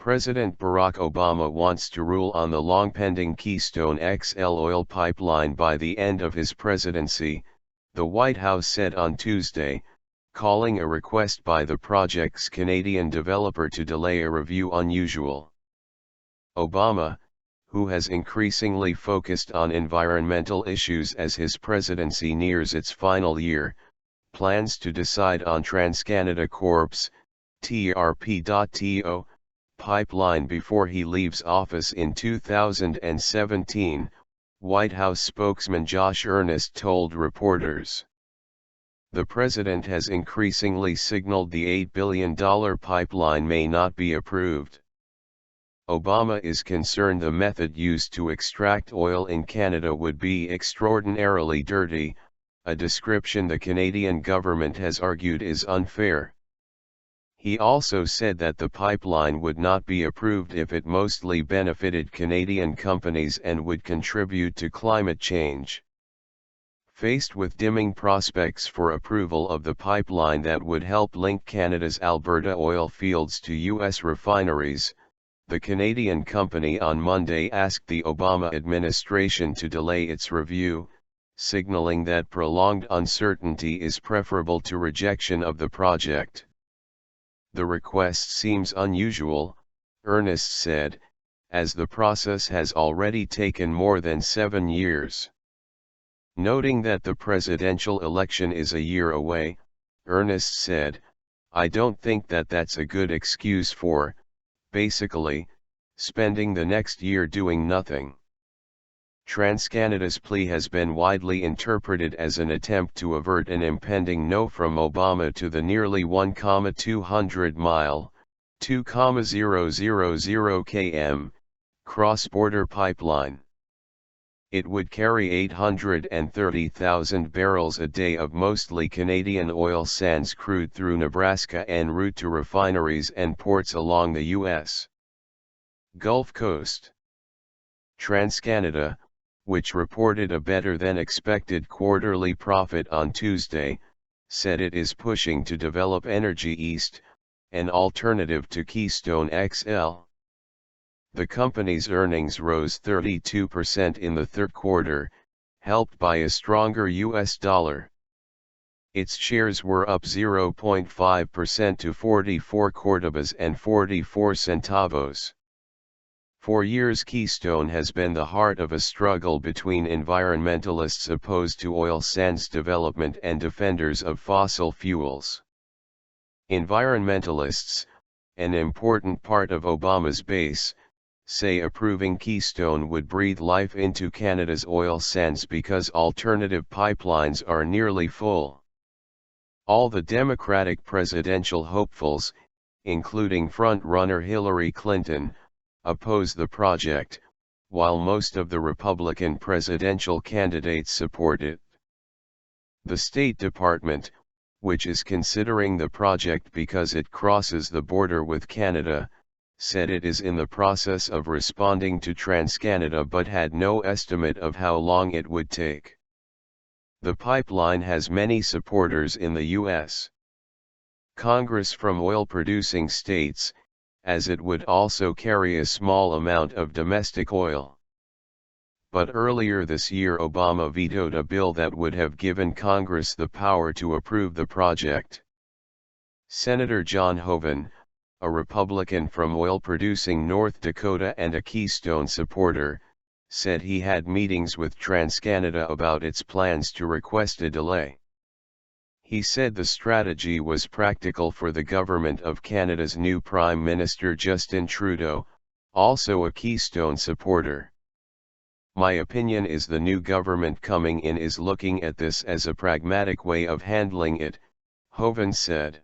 President Barack Obama wants to rule on the long-pending Keystone XL oil pipeline by the end of his presidency, the White House said on Tuesday, calling a request by the project's Canadian developer to delay a review unusual. Obama, who has increasingly focused on environmental issues as his presidency nears its final year, plans to decide on TransCanada Corp's TRP.TO pipeline before he leaves office in 2017, White House spokesman Josh Earnest told reporters. The president has increasingly signaled the $8 billion pipeline may not be approved. Obama is concerned the method used to extract oil in Canada would be extraordinarily dirty, a description the Canadian government has argued is unfair. He also said that the pipeline would not be approved if it mostly benefited Canadian companies and would contribute to climate change. Faced with dimming prospects for approval of the pipeline that would help link Canada's Alberta oil fields to U.S. refineries, the Canadian company on Monday asked the Obama administration to delay its review, signaling that prolonged uncertainty is preferable to rejection of the project. The request seems unusual, Earnest said, as the process has already taken more than 7 years. Noting that the presidential election is a year away, Earnest said, "I don't think that that's a good excuse for, basically, spending the next year doing nothing." TransCanada's plea has been widely interpreted as an attempt to avert an impending no from Obama to the nearly 1,200-mile, 2,000 km, cross-border pipeline. It would carry 830,000 barrels a day of mostly Canadian oil sands crude through Nebraska en route to refineries and ports along the U.S. Gulf Coast. TransCanada, which reported a better-than-expected quarterly profit on Tuesday, said it is pushing to develop Energy East, an alternative to Keystone XL. The company's earnings rose 32% in the third quarter, helped by a stronger U.S. dollar. Its shares were up 0.5% to 44 Cordobas and 44 centavos. For years Keystone has been the heart of a struggle between environmentalists opposed to oil sands development and defenders of fossil fuels. Environmentalists, an important part of Obama's base, say approving Keystone would breathe life into Canada's oil sands because alternative pipelines are nearly full. All the Democratic presidential hopefuls, including front-runner Hillary Clinton, oppose the project, while most of the Republican presidential candidates support it. The State Department, which is considering the project because it crosses the border with Canada, said it is in the process of responding to TransCanada but had no estimate of how long it would take. The pipeline has many supporters in the U.S. Congress from oil-producing states, as it would also carry a small amount of domestic oil. But earlier this year Obama vetoed a bill that would have given Congress the power to approve the project. Senator John Hoeven, a Republican from oil-producing North Dakota and a Keystone supporter, said he had meetings with TransCanada about its plans to request a delay. He said the strategy was practical for the government of Canada's new Prime Minister Justin Trudeau, also a Keystone supporter. "My opinion is the new government coming in is looking at this as a pragmatic way of handling it," Hoeven said.